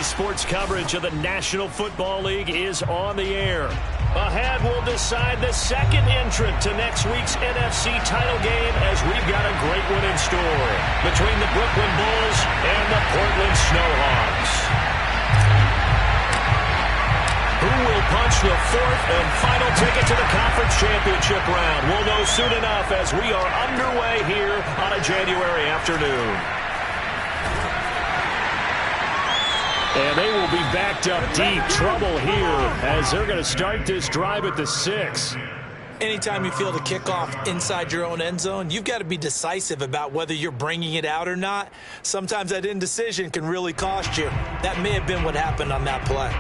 NBC Sports coverage of the National Football League is on the air. Ahead, we'll decide the second entrant to next week's NFC title game as we've got a great one in store between the Brooklyn Bulls and the Portland Snowhawks. Who will punch the fourth and final ticket to the conference championship round? We'll know soon enough as we are underway here on a January afternoon. And they will be backed up deep. Trouble here as they're going to start this drive at the 6. Anytime you feel the kickoff inside your own end zone, you've got to be decisive about whether you're bringing it out or not. Sometimes that indecision can really cost you. That may have been what happened on that play.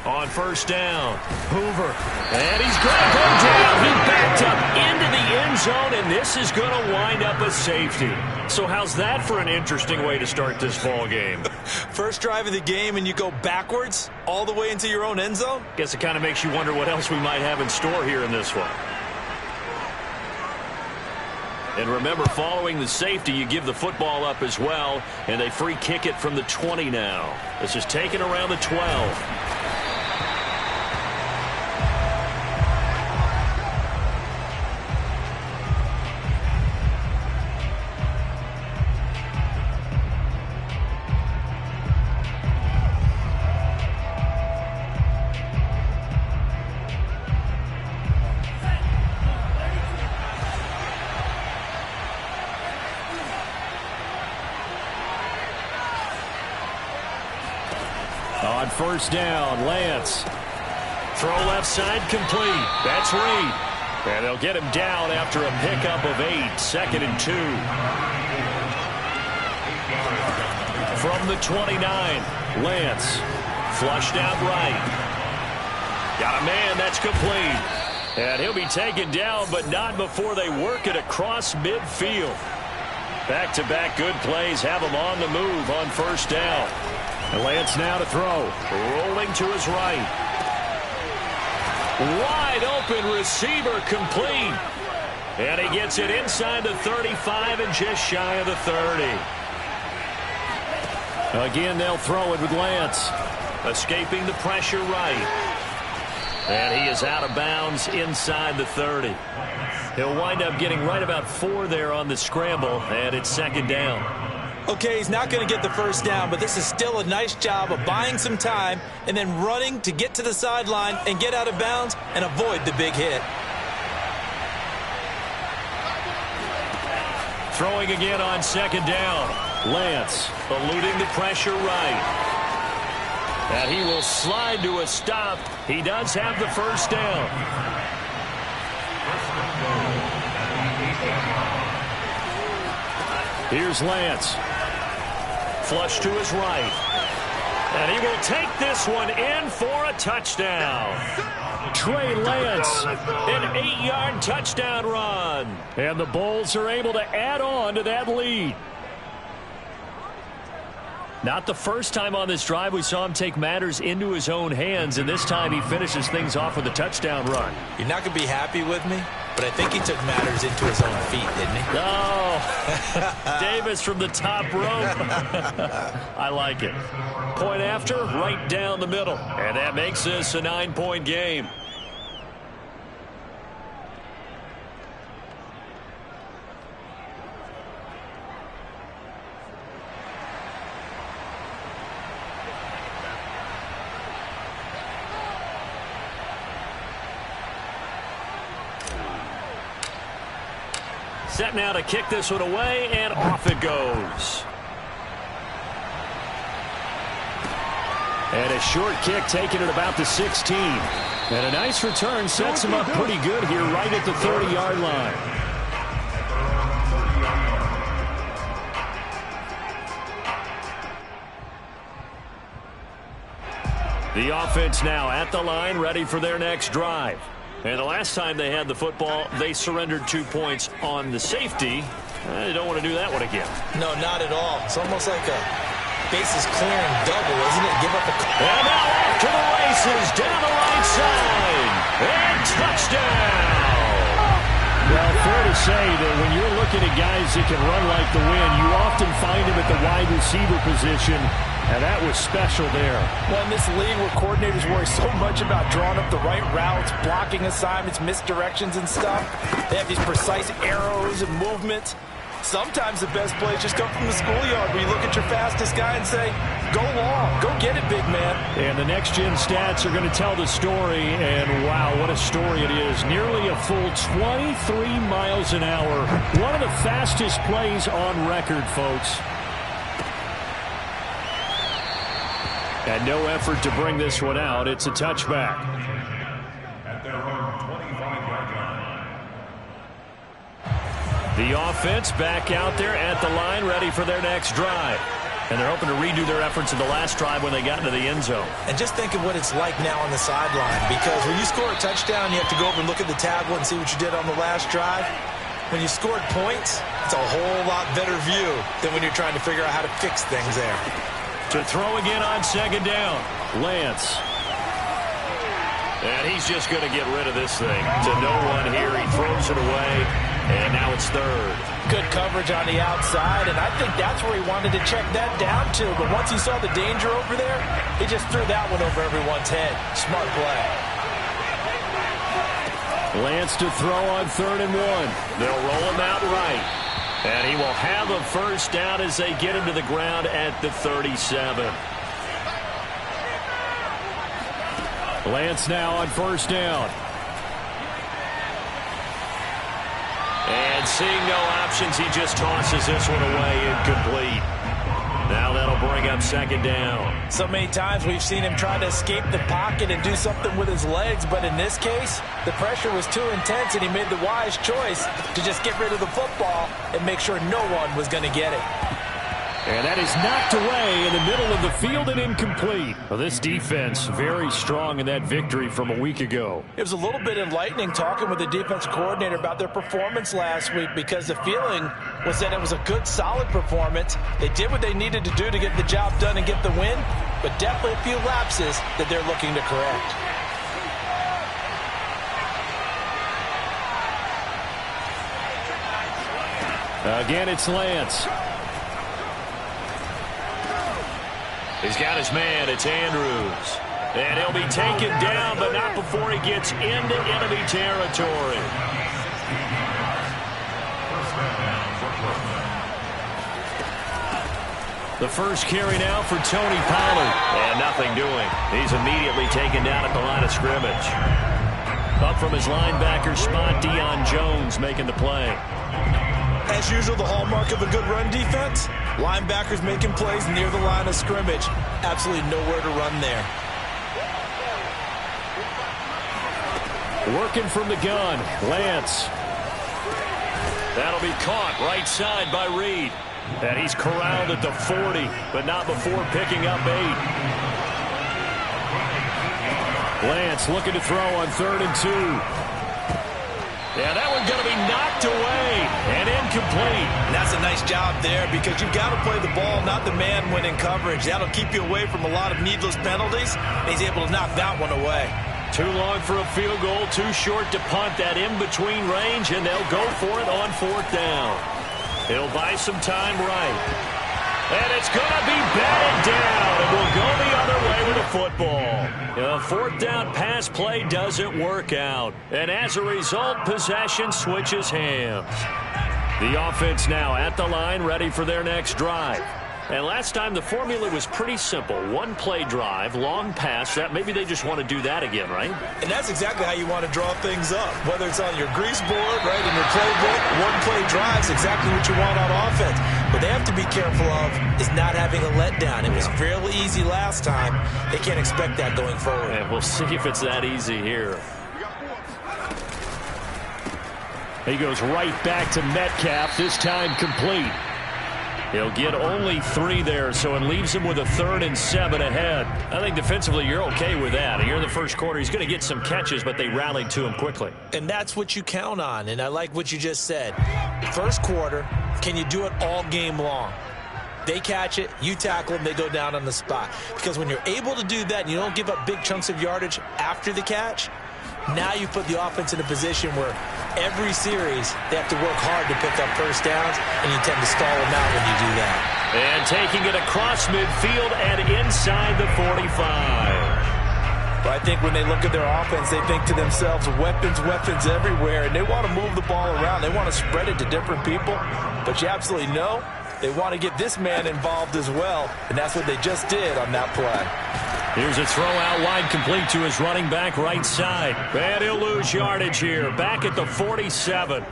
On first down, Hoover, and he's going to go down. He backed up into the end zone, and this is going to wind up a safety. So how's that for an interesting way to start this ball game? First drive of the game, and you go backwards all the way into your own end zone? Guess it kind of makes you wonder what else we might have in store here in this one. And remember, following the safety, you give the football up as well, and they free kick it from the 20 now. This is taken around the 12. On first down, Lance. Throw left side complete. That's Reed. And they'll get him down after a pickup of 8. 2nd and 2. From the 29, Lance. Flushed out right. Got a man, that's complete. And he'll be taken down, but not before they work it across midfield. Back-to-back good plays have him on the move on first down. And Lance now to throw. Rolling to his right. Wide open receiver complete. And he gets it inside the 35 and just shy of the 30. Again, they'll throw it with Lance. Escaping the pressure right. And he is out of bounds inside the 30. He'll wind up getting right about 4 there on the scramble, and it's 2nd down. Okay, he's not going to get the first down, but this is still a nice job of buying some time and then running to get to the sideline and get out of bounds and avoid the big hit. Throwing again on 2nd down. Lance eluding the pressure right. And he will slide to a stop. He does have the first down. Here's Lance. Flush to his right. And he will take this one in for a touchdown. Trey Lance, an 8-yard touchdown run. And the Bulls are able to add on to that lead. Not the first time on this drive we saw him take matters into his own hands, and this time he finishes things off with a touchdown run. You're not going to be happy with me, but I think he took matters into his own feet, didn't he? Oh, Davis from the top rope. I like it. Point after, right down the middle. And that makes this a 9-point game. Set now to kick this one away, and off it goes. And a short kick taken at about the 16. And a nice return sets him up pretty good here right at the 30-yard line. The offense now at the line, ready for their next drive. And the last time they had the football, they surrendered 2 points on the safety. They don't want to do that one again. No, not at all. It's almost like a bases clearing double, isn't it? Give up a... And now off to the races, down the right side. And touchdown! Well, fair to say that when you're looking at guys that can run like the wind, you often find them at the wide receiver position, and that was special there. Well, in this league where coordinators worry so much about drawing up the right routes, blocking assignments, misdirections and stuff, they have these precise arrows and movements. Sometimes the best plays just come from the schoolyard where you look at your fastest guy and say, go long, go get it, big man. And the next-gen stats are going to tell the story, and wow, what a story it is. Nearly a full 23 miles an hour. One of the fastest plays on record, folks. And no effort to bring this one out. It's a touchback. At their own 25-yard line. The offense back out there at the line, ready for their next drive. And they're hoping to redo their efforts in the last drive when they got into the end zone. And just think of what it's like now on the sideline, because when you score a touchdown, you have to go over and look at the tablet and see what you did on the last drive. When you scored points, it's a whole lot better view than when you're trying to figure out how to fix things there. To throw again on second down, Lance. And he's just going to get rid of this thing. To no one here, he throws it away, and now it's third. Good coverage on the outside, and I think that's where he wanted to check that down to. But once he saw the danger over there, he just threw that one over everyone's head. Smart play. Lance to throw on 3rd and 1. They'll roll him out right. And he will have a first down as they get him to the ground at the 37. Lance now on 1st down. And seeing no options, he just tosses this one away, incomplete. Now that'll bring up 2nd down. So many times we've seen him try to escape the pocket and do something with his legs, but in this case, the pressure was too intense and he made the wise choice to just get rid of the football and make sure no one was going to get it. And that is knocked away in the middle of the field and incomplete. Well, this defense very strong in that victory from a week ago. It was a little bit enlightening talking with the defensive coordinator about their performance last week, because the feeling was that it was a good, solid performance. They did what they needed to do to get the job done and get the win, but definitely a few lapses that they're looking to correct. Again, it's Lance. He's got his man. It's Andrews. And he'll be taken down, but not before he gets into enemy territory. The first carry now for Tony Pollard. And nothing doing. He's immediately taken down at the line of scrimmage. Up from his linebacker spot, Deion Jones making the play. As usual, the hallmark of a good run defense, linebackers making plays near the line of scrimmage. Absolutely nowhere to run there. Working from the gun, Lance. That'll be caught right side by Reed. And he's corralled at the 40, but not before picking up 8. Lance looking to throw on 3rd and 2. Yeah, that one's going to be knocked away and incomplete. And that's a nice job there, because you've got to play the ball, not the man when in coverage. That'll keep you away from a lot of needless penalties. And he's able to knock that one away. Too long for a field goal, too short to punt. That in-between range, and they'll go for it on 4th down. He'll buy some time right. And it's going to be batted down, and we'll go the other way with the football. The 4th down pass play doesn't work out. And as a result, possession switches hands. The offense now at the line, ready for their next drive. And last time, the formula was pretty simple. One-play drive, long pass. That maybe they just want to do that again, right? And that's exactly how you want to draw things up. Whether it's on your grease board, right, in your playbook, one-play drives, exactly what you want on offense. What they have to be careful of is not having a letdown. It was fairly easy last time. They can't expect that going forward. And we'll see if it's that easy here. He goes right back to Metcalf, this time complete. He'll get only 3 there, so it leaves him with a 3rd and 7 ahead. I think defensively you're okay with that. Here in the first quarter, he's going to get some catches, but they rallied to him quickly. And that's what you count on, and I like what you just said. First quarter, can you do it all game long? They catch it, you tackle them, they go down on the spot. Because when you're able to do that and you don't give up big chunks of yardage after the catch, now you put the offense in a position where every series they have to work hard to pick up first downs, and you tend to stall them out when you do that. And taking it across midfield and inside the 45. But I think when they look at their offense, they think to themselves, weapons, weapons everywhere, and they want to move the ball around. They want to spread it to different people, but you absolutely know they want to get this man involved as well, and that's what they just did on that play. Here's a throw out wide, complete to his running back right side. And he'll lose yardage here, back at the 47.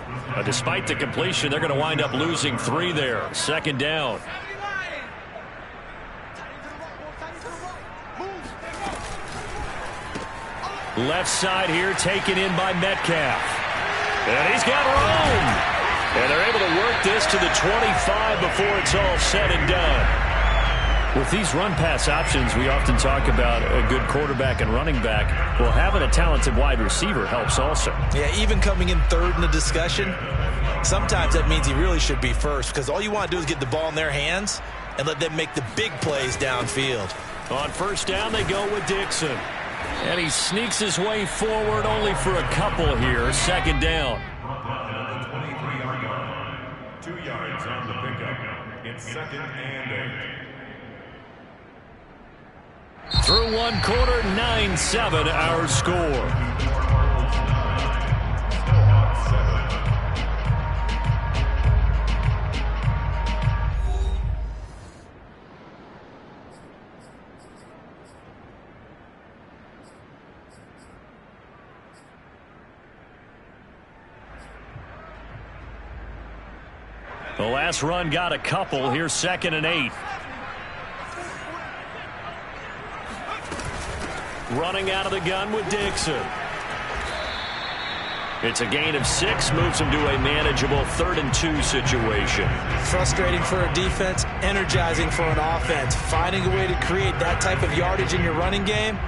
Despite the completion, they're going to wind up losing 3 there. 2nd down. Left side here, taken in by Metcalf. And he's got room. And they're able to work this to the 25 before it's all said and done. With these run-pass options, we often talk about a good quarterback and running back. Well, having a talented wide receiver helps also. Yeah, even coming in 3rd in the discussion, sometimes that means he really should be first, because all you want to do is get the ball in their hands and let them make the big plays downfield. On 1st down, they go with Dixon. And he sneaks his way forward only for a couple here. 2nd down. 23-yard line. 2 yards on the pickup. It's 2nd and 8. Through 1 quarter, 9-7 our score. The last run got a couple. Here's 2nd and 8. Running out of the gun with Dixon. It's a gain of 6, moves him to a manageable 3rd and 2 situation. Frustrating for a defense, energizing for an offense. Finding a way to create that type of yardage in your running game,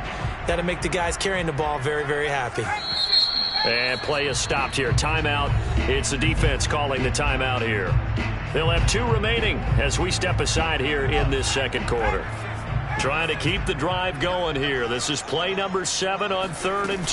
that'll make the guys carrying the ball very, very happy. And play is stopped here. Timeout. It's the defense calling the timeout here. They'll have 2 remaining as we step aside here in this 2nd quarter. Trying to keep the drive going here. This is play number 7 on 3rd and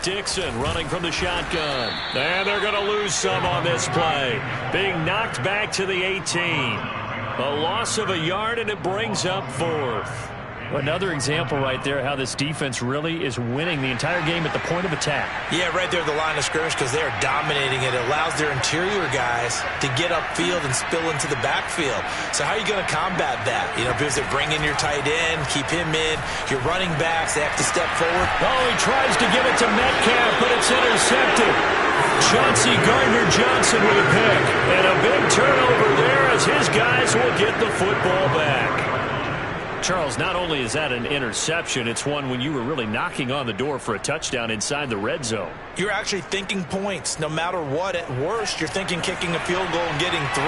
2. Dixon running from the shotgun. And they're going to lose some on this play. Being knocked back to the 18. A loss of a yard, and it brings up 4th. Another example right there how this defense really is winning the entire game at the point of attack. Yeah, right there at the line of scrimmage, because they are dominating it. It allows their interior guys to get upfield and spill into the backfield. So how are you going to combat that? You know, because they bring in your tight end, keep him in. Your running backs, they have to step forward. Oh, he tries to give it to Metcalf, but it's intercepted. Chauncey Gardner-Johnson with a pick. And a big turnover there as his guys will get the football back. Charles, not only is that an interception, it's one when you were really knocking on the door for a touchdown inside the red zone. You're actually thinking points. No matter what, at worst, you're thinking kicking a field goal and getting 3.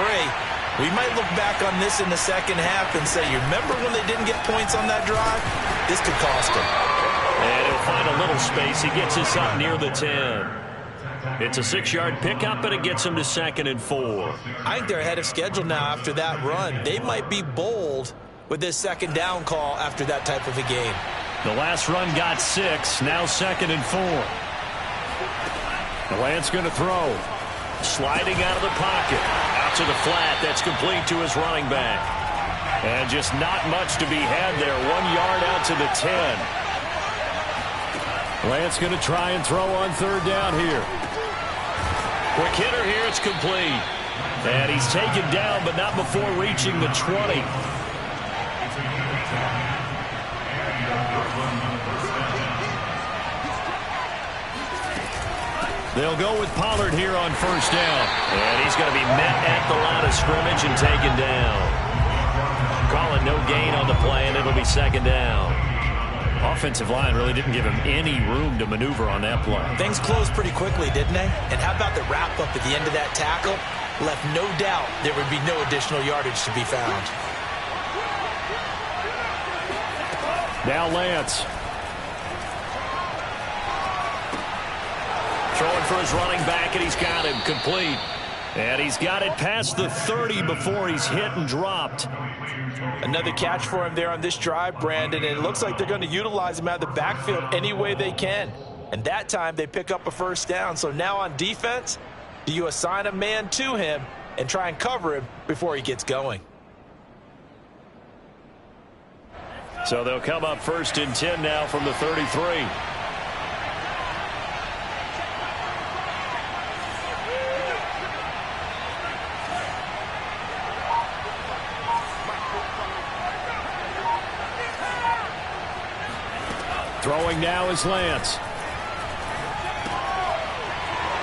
We might look back on this in the second half and say, you remember when they didn't get points on that drive? This could cost them. And he'll find a little space. He gets us up near the 10. It's a 6-yard pickup, and it gets him to 2nd and 4. I think they're ahead of schedule now after that run. They might be bold with this 2nd down call after that type of a game. The last run got 6, now 2nd and 4. Lance going to throw. Sliding out of the pocket. Out to the flat, that's complete to his running back. And just not much to be had there. 1 yard out to the 10. Lance going to try and throw on 3rd down here. Quick hitter here, it's complete. And he's taken down, but not before reaching the 20. They'll go with Pollard here on 1st down. And he's going to be met at the line of scrimmage and taken down. Calling no gain on the play, and it'll be 2nd down. Offensive line really didn't give him any room to maneuver on that play. Things closed pretty quickly, didn't they? And how about the wrap-up at the end of that tackle? left no doubt there would be no additional yardage to be found. Now Lance. Throwing for his running back, and he's got him complete. And he's got it past the 30 before he's hit and dropped. Another catch for him there on this drive, Brandon, and it looks like they're going to utilize him out of the backfield any way they can. And that time they pick up a first down. So now on defense, do you assign a man to him and try and cover him before he gets going? So they'll come up 1st and 10 now from the 33. Throwing now is Lance.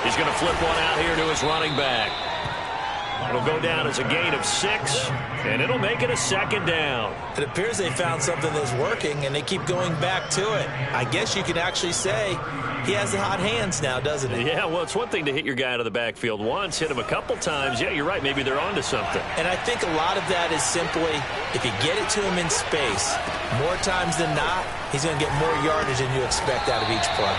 He's going to flip one out here to his running back. It'll go down as a gain of 6, and it'll make it a 2nd down. It appears they found something that's working, and they keep going back to it. I guess you can actually say he has the hot hands now, doesn't he? Yeah, well, it's one thing to hit your guy out of the backfield once, hit him a couple times. Yeah, you're right. Maybe they're onto something. And I think a lot of that is simply if you get it to him in space, more times than not, he's going to get more yardage than you expect out of each play.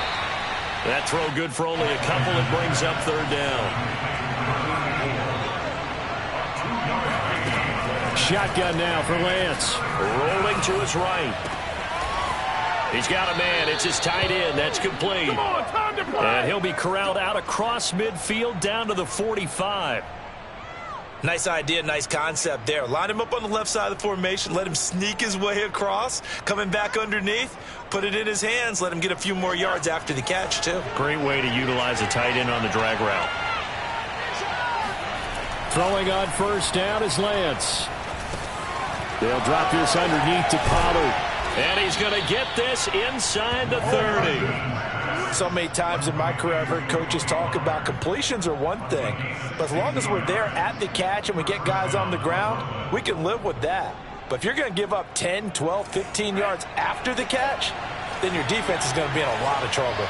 That throw good for only a couple. It brings up 3rd down. Shotgun now for Lance. Rolling to his right. He's got a man. It's his tight end. That's complete. Come on, time to play. And he'll be corralled out across midfield down to the 45. Nice idea, nice concept there. Line him up on the left side of the formation. Let him sneak his way across. Coming back underneath. Put it in his hands. Let him get a few more yards after the catch, too. Great way to utilize a tight end on the drag route. Throwing on 1st down is Lance. They'll drop this underneath to Pollard. And he's going to get this inside the 30. So many times in my career, I've heard coaches talk about completions are one thing. But as long as we're there at the catch and we get guys on the ground, we can live with that. But if you're going to give up 10, 12, 15 yards after the catch, then your defense is going to be in a lot of trouble.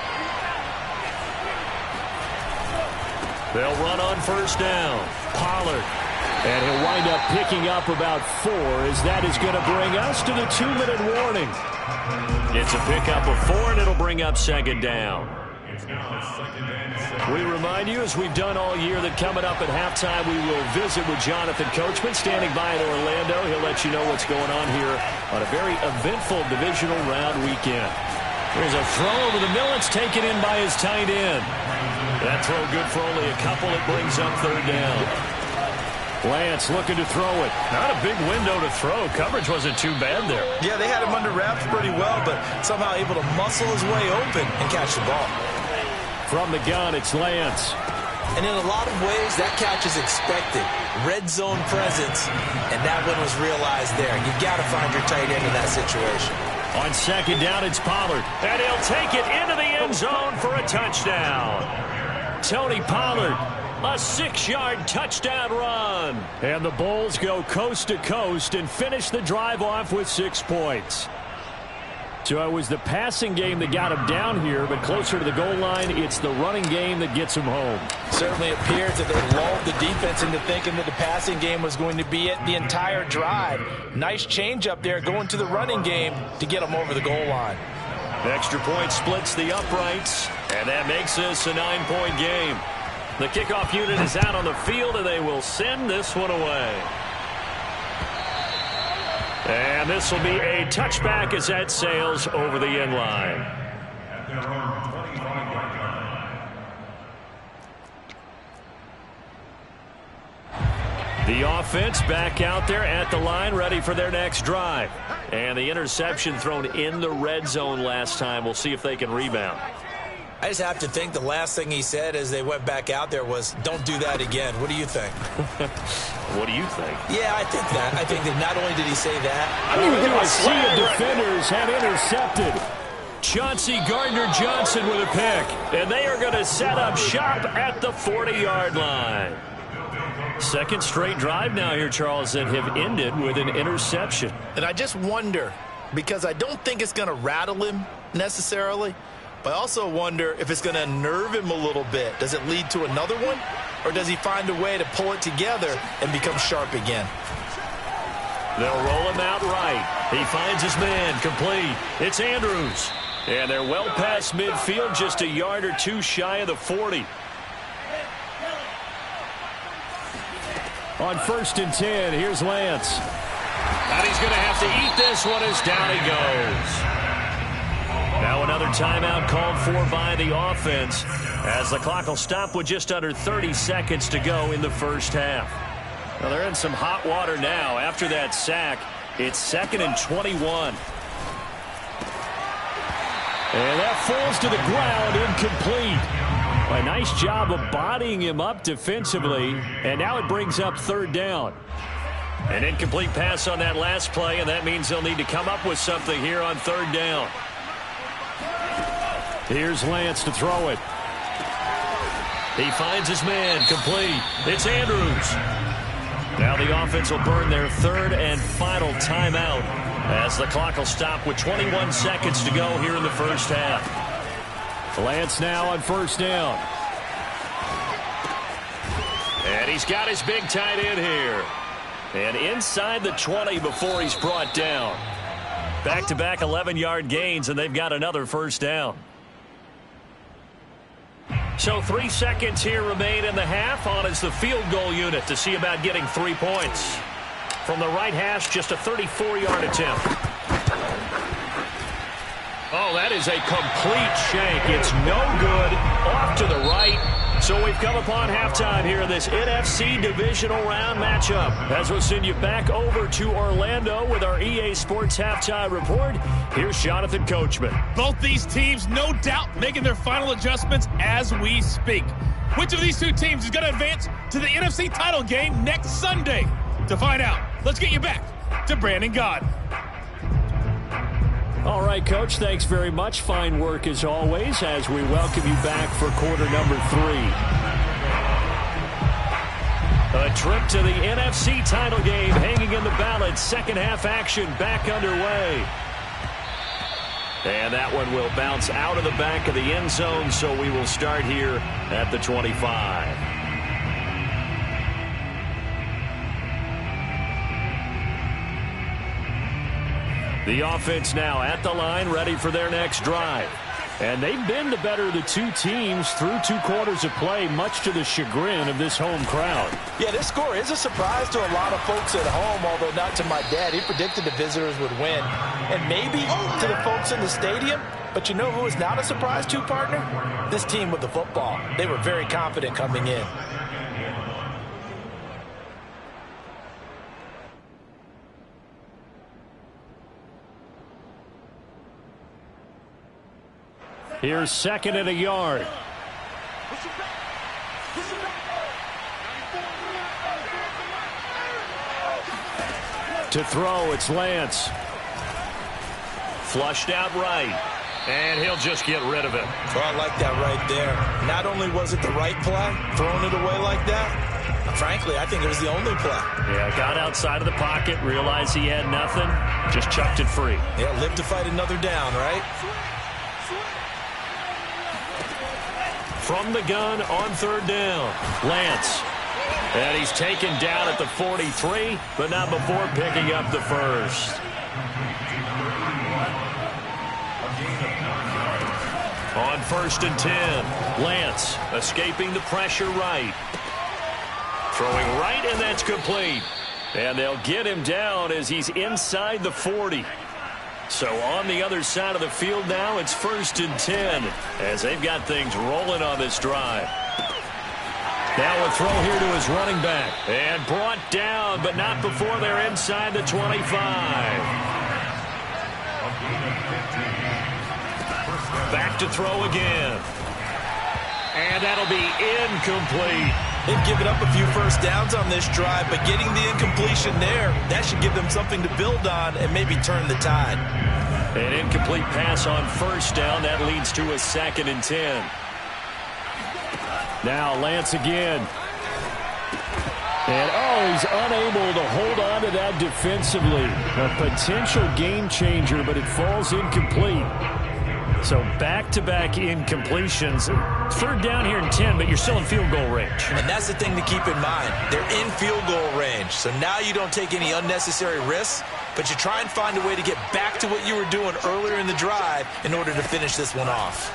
They'll run on 1st down. Pollard. And he'll wind up picking up about 4 as that is going to bring us to the 2-minute warning. It's a pickup of 4, and it'll bring up 2nd down. We remind you, as we've done all year, that coming up at halftime, we will visit with Jonathan Coachman standing by in Orlando. He'll let you know what's going on here on a very eventful divisional round weekend. There's a throw over the middle. It's taken in by his tight end. That throw good for only a couple. It brings up 3rd down. Lance looking to throw it. Not a big window to throw. Coverage wasn't too bad there. Yeah, they had him under wraps pretty well, but somehow able to muscle his way open and catch the ball. From the gun, it's Lance. And in a lot of ways, that catch is expected. Red zone presence, and that one was realized there. You've got to find your tight end in that situation. On 2nd down, it's Pollard. And he'll take it into the end zone for a touchdown. Tony Pollard. A 6-yard touchdown run. And the Bulls go coast to coast and finish the drive off with 6 points. So it was the passing game that got him down here, but closer to the goal line, it's the running game that gets him home. Certainly appears that they lulled the defense into thinking that the passing game was going to be it the entire drive. Nice change up there going to the running game to get them over the goal line. Extra point splits the uprights, and that makes this a 9-point game. The kickoff unit is out on the field, and they will send this one away. And this will be a touchback as that sails over the end line. The offense back out there at the line, ready for their next drive. And the interception thrown in the red zone last time. We'll see if they can rebound. I just have to think the last thing he said as they went back out there was, don't do that again. What do you think? What do you think? Yeah, I think that. I think that not only did he say that. A sea of defenders have intercepted. Chauncey Gardner-Johnson with a pick. And they are going to set up shop at the 40-yard line. Second straight drive now here, Charles, that have ended with an interception. And I just wonder, because I don't think it's going to rattle him necessarily, but I also wonder if it's going to unnerve him a little bit. Does it lead to another one? or does he find a way to pull it together and become sharp again? They'll roll him out right. He finds his man, complete. It's Andrews. And they're well past midfield, just a yard or two shy of the 40. On 1st and 10, here's Lance. And he's going to have to eat this one as down he goes. Now another timeout called for by the offense as the clock will stop with just under 30 seconds to go in the first half. Well, they're in some hot water now. After that sack, it's 2nd and 21. And that falls to the ground, incomplete. A nice job of bodying him up defensively, and now it brings up 3rd down. An incomplete pass on that last play, and that means they'll need to come up with something here on 3rd down. Here's Lance to throw it. He finds his man, complete. It's Andrews. Now the offense will burn their 3rd and final timeout as the clock will stop with 21 seconds to go here in the first half. Lance now on 1st down. And he's got his big tight end here. And inside the 20 before he's brought down. Back-to-back 11-yard gains, and they've got another 1st down. So 3 seconds here remain in the half. On is the field goal unit to see about getting 3 points. From the right hash, just a 34-yard attempt. Oh, that is a complete shank. It's no good. Off to the right. So we've come upon halftime here in this NFC divisional round matchup. As we'll send you back over to Orlando with our EA Sports Halftime Report, here's Jonathan Coachman. Both these teams, no doubt, making their final adjustments as we speak. Which of these two teams is going to advance to the NFC title game next Sunday? To find out, let's get you back to Brandon Gaudin. All right, Coach, thanks very much. Fine work as always as we welcome you back for quarter number 3. A trip to the NFC title game hanging in the balance. Second half action back underway. And that one will bounce out of the back of the end zone, so we will start here at the 25. The offense now at the line, ready for their next drive. And they've been the better of the two teams through 2 quarters of play, much to the chagrin of this home crowd. Yeah, this score is a surprise to a lot of folks at home, although not to my dad. He predicted the visitors would win. And maybe to the folks in the stadium. But you know who is not a surprise to, partner? This team with the football. They were very confident coming in. Here's 2nd and a yard. To throw, it's Lance. Flushed out right. And he'll just get rid of it. Well, I like that right there. Not only was it the right play, throwing it away like that, frankly, I think it was the only play. Yeah, got outside of the pocket, realized he had nothing, just chucked it free. Yeah, live to fight another down, right? From the gun on 3rd down, Lance. And he's taken down at the 43, but not before picking up the first. On 1st and 10, Lance escaping the pressure right. Throwing right, and that's complete. And they'll get him down as he's inside the 40. So on the other side of the field now, it's 1st and 10 as they've got things rolling on this drive. Now a throw here to his running back. And brought down, but not before they're inside the 25. Back to throw again. And that'll be incomplete. They've given up a few first downs on this drive, but getting the incompletion there, that should give them something to build on and maybe turn the tide. An incomplete pass on 1st down. That leads to a 2nd and 10. Now Lance again. And, he's unable to hold on to that defensively. A potential game changer, but it falls incomplete. So back-to-back incompletions. Third down here and 10, but you're still in field goal range. And that's the thing to keep in mind. They're in field goal range. So now you don't take any unnecessary risks, but you try and find a way to get back to what you were doing earlier in the drive in order to finish this one off.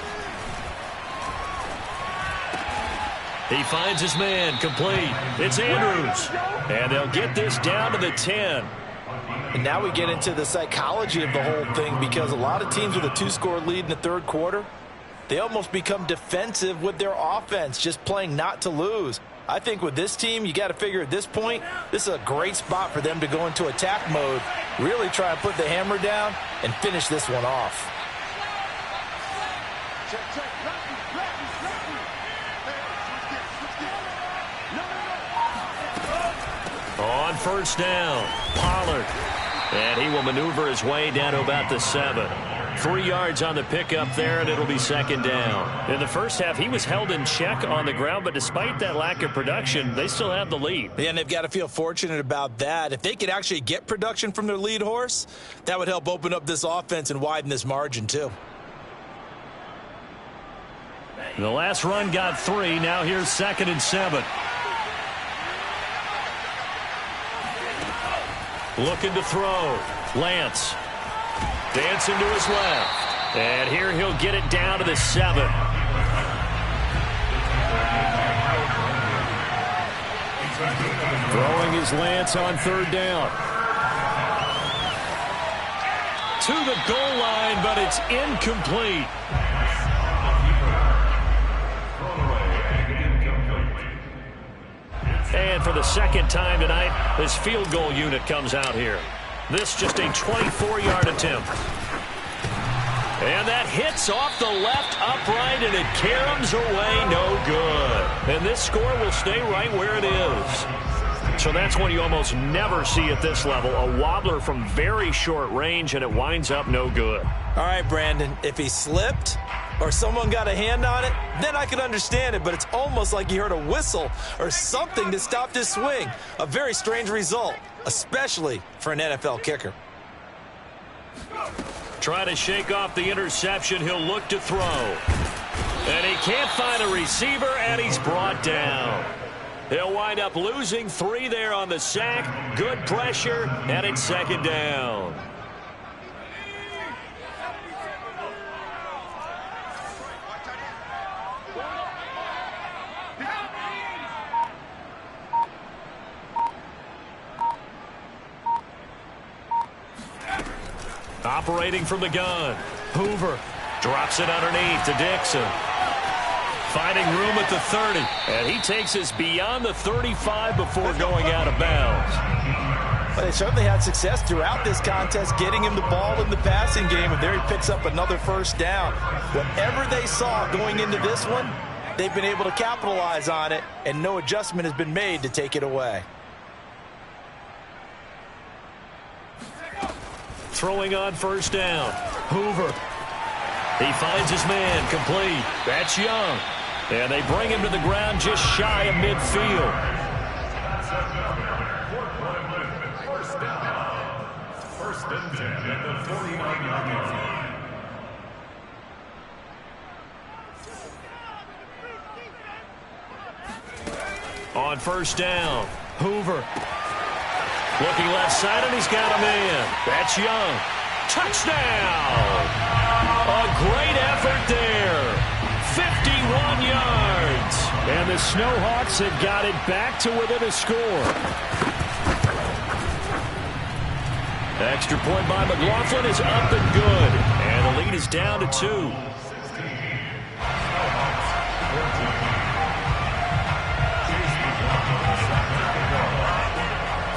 He finds his man, complete. It's Andrews. And they'll get this down to the 10. And now we get into the psychology of the whole thing, because a lot of teams with a 2-score lead in the third quarter, they almost become defensive with their offense, just playing not to lose. I think with this team, you got to figure at this point, this is a great spot for them to go into attack mode, really try and put the hammer down and finish this one off. On first down, Pollard. And he will maneuver his way down to about the 7. 3 yards on the pickup there, and it'll be second down. In the first half, he was held in check on the ground, but despite that lack of production, they still have the lead. Yeah, and they've got to feel fortunate about that. If they could actually get production from their lead horse, that would help open up this offense and widen this margin too. The last run got 3. Now here's second and 7. Looking to throw. Lance. Dancing to his left. And here he'll get it down to the 7. Throwing his Lance on third down. To the goal line, but it's incomplete. And for the second time tonight, this field goal unit comes out here. This just a 24-yard attempt. And that hits off the left upright, and it caroms away, no good. And this score will stay right where it is. So that's one you almost never see at this level. A wobbler from very short range, and it winds up no good. All right, Brandon, if he slipped or someone got a hand on it, then I could understand it, but it's almost like he heard a whistle or something that stopped his swing. A very strange result, especially for an NFL kicker. Try to shake off the interception. He'll look to throw. And he can't find a receiver, and he's brought down. He'll wind up losing 3 there on the sack. Good pressure, and it's second down. Operating from the gun. Hoover drops it underneath to Dixon. Finding room at the 30. And he takes us beyond the 35 before going out of bounds. Well, they certainly had success throughout this contest getting him the ball in the passing game, and there he picks up another first down. Whatever they saw going into this one, they've been able to capitalize on it, and no adjustment has been made to take it away. Throwing on first down. Hoover. He finds his man, complete. That's Young. And they bring him to the ground just shy of midfield. First and 10 at the 49-yard line. On first down, Hoover. Looking left side, and he's got a man. That's Young. Touchdown! A great effort there. 51 yards. And the Snowhawks have got it back to within a score. Extra point by McLaughlin is up and good. And the lead is down to 2.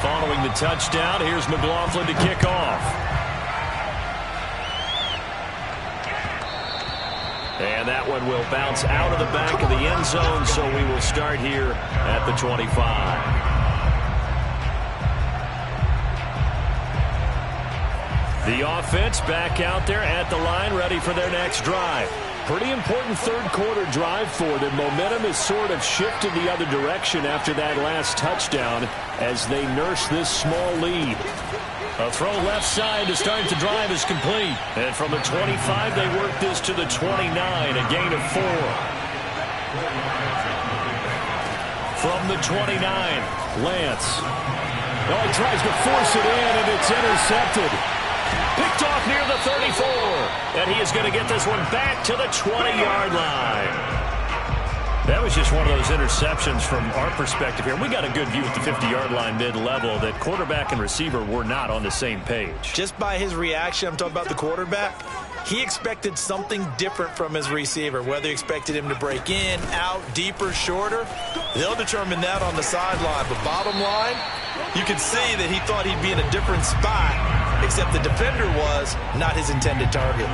Following the touchdown, here's McLaughlin to kick off. And that one will bounce out of the back of the end zone, so we will start here at the 25. The offense back out there at the line, ready for their next drive. Pretty important third quarter drive for them. Momentum has sort of shifted the other direction after that last touchdown as they nurse this small lead. A throw left side to start the drive is complete. And from the 25, they work this to the 29, a gain of 4. From the 29, Lance. Oh, he tries to force it in, and it's intercepted. Picked off near the 34. And he is going to get this one back to the 20-yard line. That was just one of those interceptions from our perspective here. We got a good view at the 50-yard line mid-level that quarterback and receiver were not on the same page. Just by his reaction, I'm talking about the quarterback, he expected something different from his receiver, whether he expected him to break in, out, deeper, shorter. They'll determine that on the sideline. But bottom line, you can see that he thought he'd be in a different spot, except the defender was not his intended target.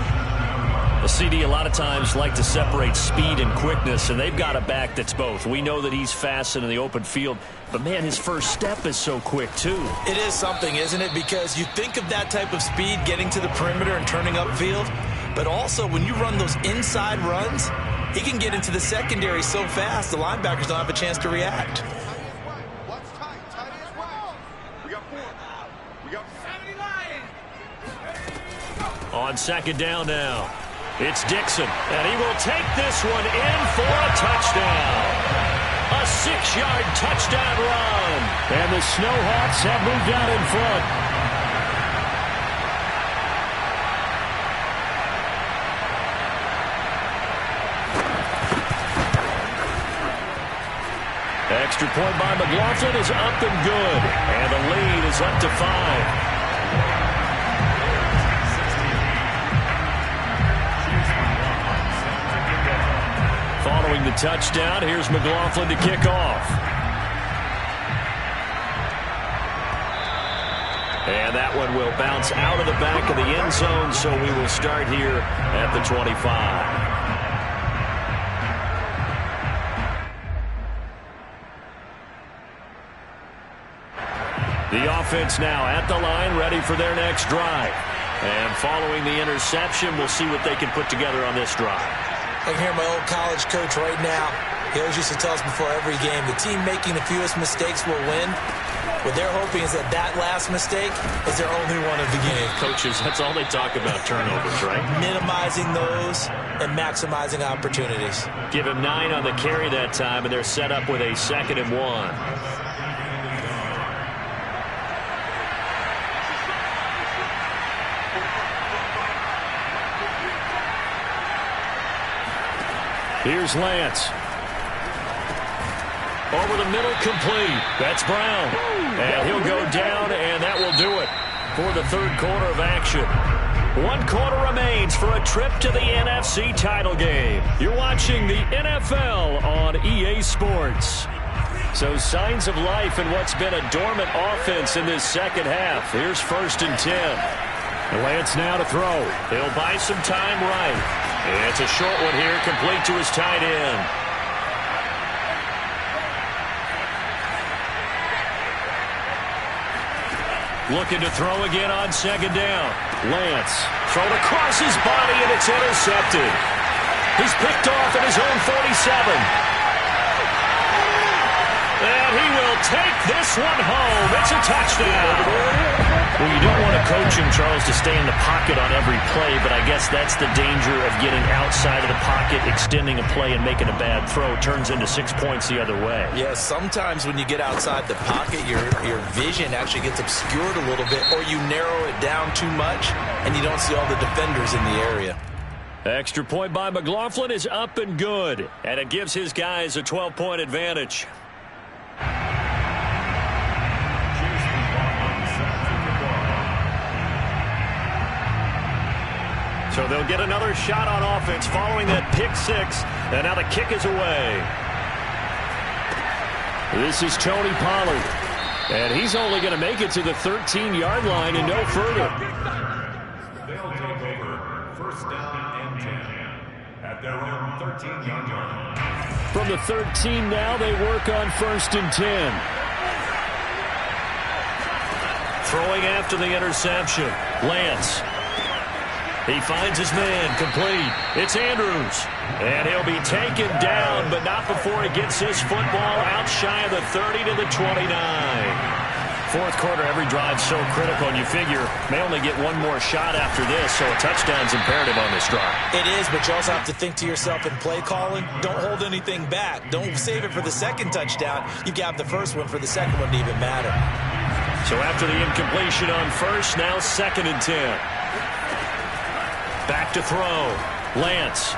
A CD a lot of times like to separate speed and quickness, and they've got a back that's both. We know that he's fast in the open field, but, man, his first step is so quick, too. It is something, isn't it? Because you think of that type of speed getting to the perimeter and turning upfield, but also when you run those inside runs, he can get into the secondary so fast the linebackers don't have a chance to react. On second down now. It's Dixon, and he will take this one in for a touchdown. A 6-yard touchdown run. And the Snowhawks have moved out in front. Extra point by McLaughlin is up and good. And the lead is up to 5. Following the touchdown, here's McLaughlin to kick off. And that one will bounce out of the back of the end zone, so we will start here at the 25. The offense now at the line, ready for their next drive. And following the interception, we'll see what they can put together on this drive. I can hear my old college coach right now. He always used to tell us before every game, the team making the fewest mistakes will win. What they're hoping is that that last mistake is their only one of the game. Coaches, that's all they talk about, turnovers, right? Minimizing those and maximizing opportunities. Give him 9 on the carry that time, and they're set up with a 2nd and 1. Here's Lance. Over the middle, complete. That's Brown. And he'll go down, and that will do it for the third quarter of action. 1 quarter remains for a trip to the NFC title game. You're watching the NFL on EA Sports. So signs of life in what's been a dormant offense in this second half. Here's 1st and 10. Lance now to throw. He'll buy some time right. It's a short one here, complete to his tight end. Looking to throw again on 2nd down. Lance thrown across his body, and it's intercepted. He's picked off at his own 47. And he will take this one home. It's a touchdown. Well, you don't want to coach him, Charles, to stay in the pocket on every play, but I guess that's the danger of getting outside of the pocket, extending a play, and making a bad throw. Turns into 6 points the other way. Yeah, sometimes when you get outside the pocket, your vision actually gets obscured a little bit, or you narrow it down too much, and you don't see all the defenders in the area. Extra point by McLaughlin is up and good, and it gives his guys a 12-point advantage. So they'll get another shot on offense following that pick 6, and now the kick is away. This is Tony Pollard, and he's only going to make it to the 13-yard line and no further. They'll take over 1st down and 10 at their own 13-yard line. From the 13 now, they work on 1st and 10. Throwing after the interception, Lance. He finds his man, complete. It's Andrews. And he'll be taken down, but not before he gets his football out shy of the 30 to the 29. Fourth quarter, every drive's so critical, and you figure may only get one more shot after this, so a touchdown's imperative on this drive. It is, but you also have to think to yourself in play calling, don't hold anything back. Don't save it for the second touchdown. You got the first one for the second one to even matter. So after the incompletion on first, now 2nd and 10. Back to throw. Lance.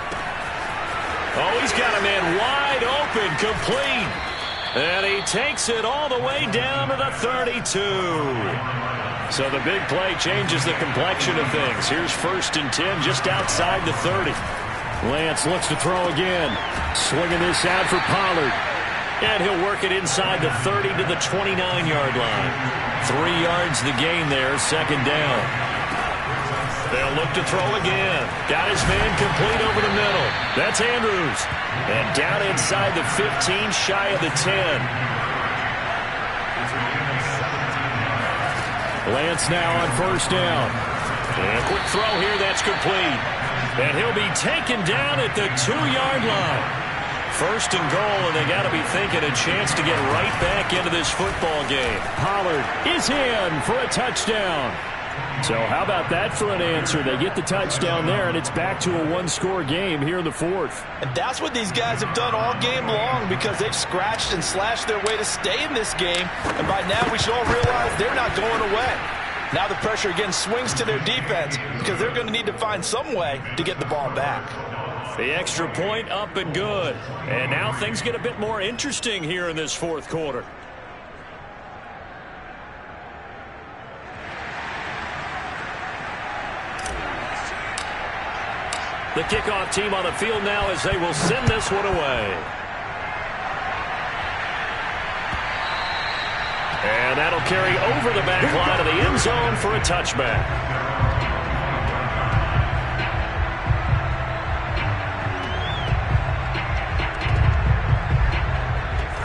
Oh, he's got a man wide open, complete. And he takes it all the way down to the 32. So the big play changes the complexion of things. Here's 1st and 10 just outside the 30. Lance looks to throw again. Swinging this out for Pollard. And he'll work it inside the 30 to the 29-yard line. 3 yards the gain there, 2nd down. They'll look to throw again. Got his man complete over the middle. That's Andrews. And down inside the 15, shy of the 10. Lance now on 1st down. And a quick throw here, that's complete. And he'll be taken down at the 2-yard line. 1st and goal, and they got to be thinking a chance to get right back into this football game. Pollard is in for a touchdown. So how about that for an answer? They get the touchdown there, and it's back to a one-score game here in the 4th. And that's what these guys have done all game long, because they've scratched and slashed their way to stay in this game. And by now we should all realize they're not going away. Now the pressure again swings to their defense, because they're going to need to find some way to get the ball back. The extra point up and good. And now things get a bit more interesting here in this 4th quarter. The kickoff team on the field now as they will send this one away. And that'll carry over the back line of the end zone for a touchback.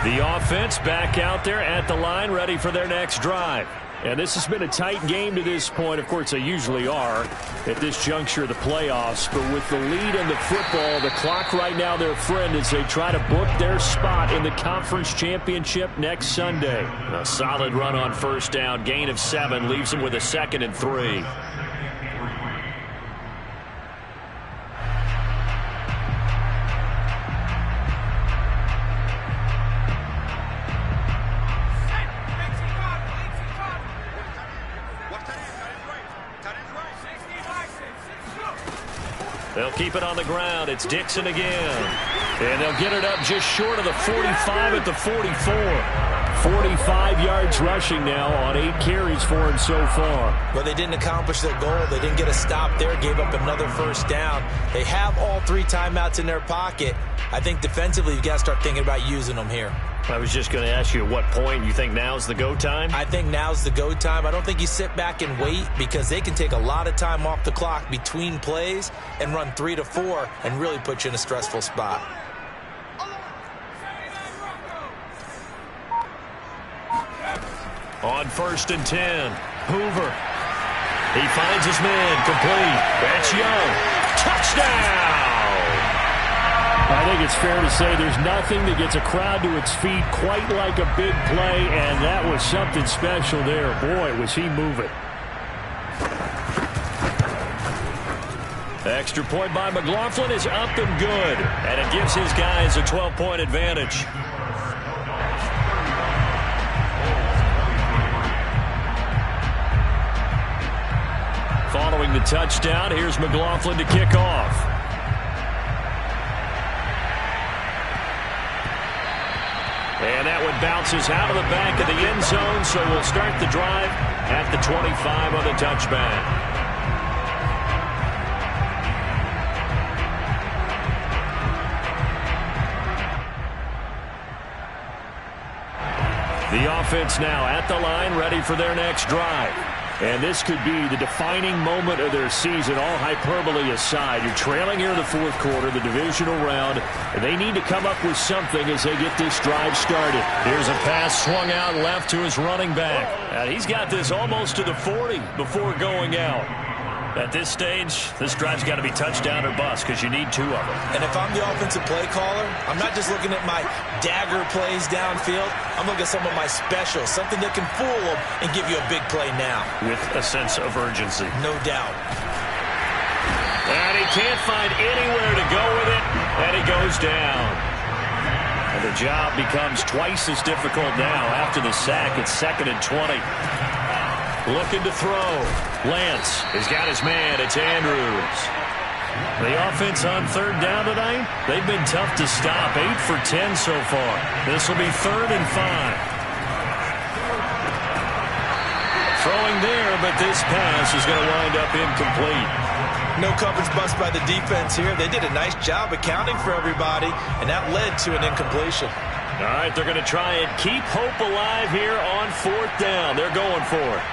The offense back out there at the line, ready for their next drive. And this has been a tight game to this point. Of course, they usually are at this juncture of the playoffs. But with the lead in the football, the clock right now their friend as they try to book their spot in the conference championship next Sunday. A solid run on 1st down, gain of 7, leaves them with a 2nd and 3. They'll keep it on the ground. It's Dixon again. And they'll get it up just short of the 45 at the 44. 45 yards rushing now on 8 carries for him so far. Well, they didn't accomplish their goal. They didn't get a stop there, gave up another 1st down. They have all 3 timeouts in their pocket. I think defensively you've got to start thinking about using them here. I was just going to ask you at what point you think now's the go time? I think now's the go time. I don't think you sit back and wait, because they can take a lot of time off the clock between plays and run 3 to 4 and really put you in a stressful spot. On 1st and 10, Hoover. He finds his man, complete. That's Young. Touchdown! I think it's fair to say there's nothing that gets a crowd to its feet quite like a big play, and that was something special there. Boy, was he moving. Extra point by McLaughlin is up and good, and it gives his guys a 12-point advantage. Following the touchdown, here's McLaughlin to kick off. And that one bounces out of the back of the end zone, so we'll start the drive at the 25 on the touchback. The offense now at the line, ready for their next drive. And this could be the defining moment of their season, all hyperbole aside. You're trailing here in the 4th quarter, the divisional round, and they need to come up with something as they get this drive started. Here's a pass swung out left to his running back. And he's got this almost to the 40 before going out. At this stage, this drive's got to be touchdown or bust because you need 2 of them. And if I'm the offensive play caller, I'm not just looking at my dagger plays downfield. I'm looking at some of my specials, something that can fool them and give you a big play now. With a sense of urgency. No doubt. And he can't find anywhere to go with it, and he goes down. And the job becomes twice as difficult now after the sack. It's 2nd and 20. Looking to throw. Lance has got his man. It's Andrews. The offense on 3rd down tonight, they've been tough to stop. 8 for 10 so far. This will be 3rd and 5. Throwing there, but this pass is going to wind up incomplete. No coverage bust by the defense here. They did a nice job accounting for everybody, and that led to an incompletion. All right, they're going to try and keep hope alive here on 4th down. They're going for it.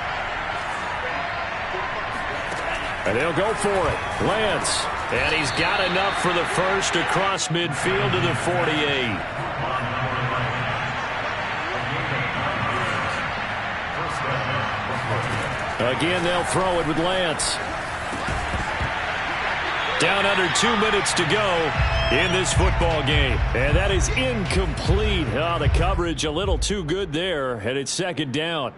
And they'll go for it. Lance. And he's got enough for the first across midfield to the 48. Again, they'll throw it with Lance. Down under 2 minutes to go in this football game. And that is incomplete. Oh, the coverage a little too good there. And it's 2nd down.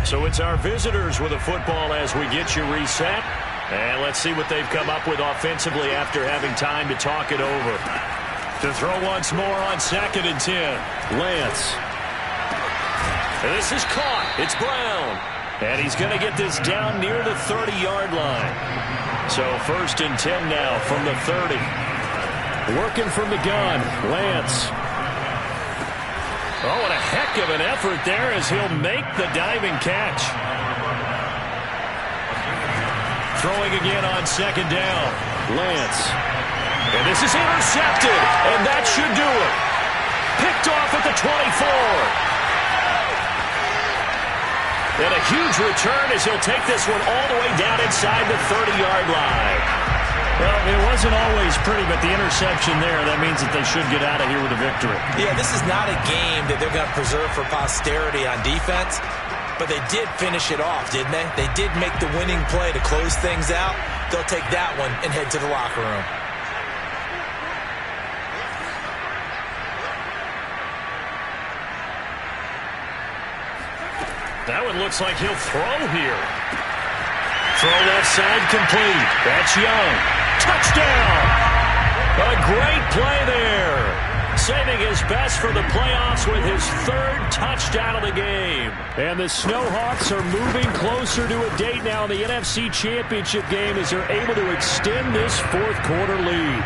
So it's our visitors with a football as we get you reset. And let's see what they've come up with offensively after having time to talk it over. To throw once more on 2nd and 10. Lance. And this is caught. It's Brown. And he's going to get this down near the 30-yard line. So 1st and 10 now from the 30. Working from the gun. Lance. Oh, what a heck of an effort there as he'll make the diving catch. Throwing again on 2nd down. Lance. And this is intercepted. And that should do it. Picked off at the 24. And a huge return as he'll take this one all the way down inside the 30-yard line. Well, it wasn't always pretty, but the interception there, that means that they should get out of here with a victory. Yeah, this is not a game that they're going to preserve for posterity on defense, but they did finish it off, didn't they? They did make the winning play to close things out. They'll take that one and head to the locker room. That one looks like he'll throw here. Throw left side complete. That's Young. Touchdown! A great play there. Saving his best for the playoffs with his 3rd touchdown of the game. And the Snowhawks are moving closer to a date now in the NFC Championship game as they're able to extend this 4th quarter lead.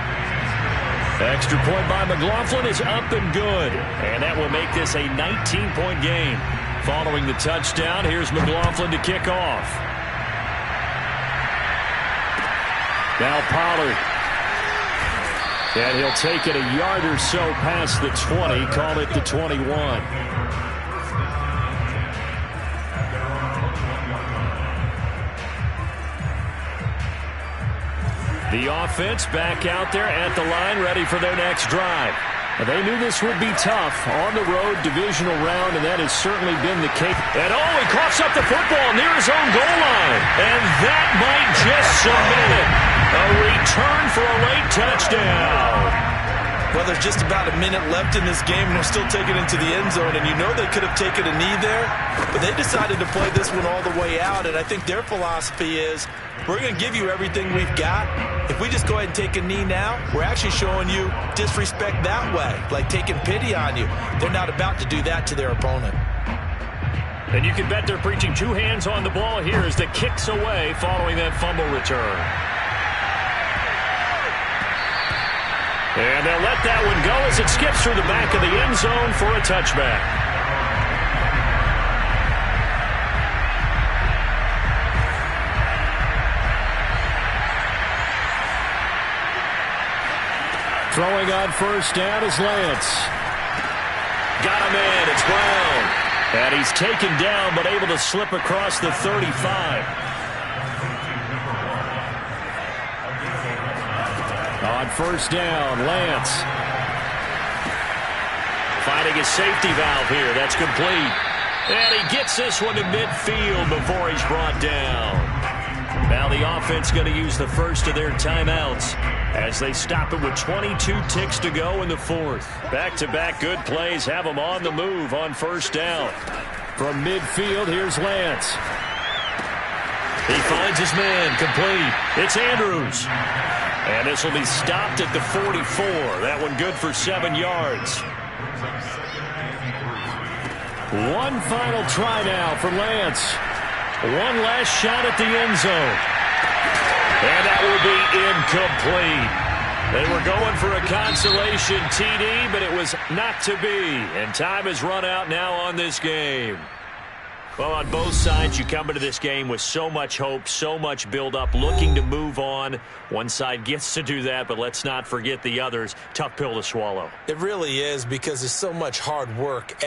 Extra point by McLaughlin is up and good. And that will make this a 19-point game. Following the touchdown, here's McLaughlin to kick off. Now Pollard. And he'll take it a yard or so past the 20, call it the 21. The offense back out there at the line, ready for their next drive. They knew this would be tough on the road divisional round, and that has certainly been the case. And oh, he coughs up the football near his own goal line. And that might just submit it. A return for a late touchdown. Well, there's just about a minute left in this game, and they're still taking it into the end zone. And you know they could have taken a knee there, but they decided to play this one all the way out. And I think their philosophy is, we're going to give you everything we've got. If we just go ahead and take a knee now, we're actually showing you disrespect that way, like taking pity on you. They're not about to do that to their opponent. And you can bet they're preaching 2 hands on the ball here as the kick's away following that fumble return. And they'll let that one go as it skips through the back of the end zone for a touchback. Throwing on 1st down is Lance. Got him in. It's Brown. And he's taken down but able to slip across the 35. On 1st down, Lance. Finding his safety valve here. That's complete. And he gets this one to midfield before he's brought down. Now the offense going to use the first of their timeouts as they stop it with 22 ticks to go in the fourth. Back-to-back good plays have them on the move on first down. From midfield, here's Lance. He finds his man, complete. It's Andrews. And this will be stopped at the 44. That one good for 7 yards. One final try now for Lance. One last shot at the end zone. And that will be incomplete. They were going for a consolation TD, but it was not to be. And time has run out now on this game. Well, on both sides, you come into this game with so much hope, so much build-up, looking to move on. One side gets to do that, but let's not forget the others. Tough pill to swallow. It really is, because there's so much hard work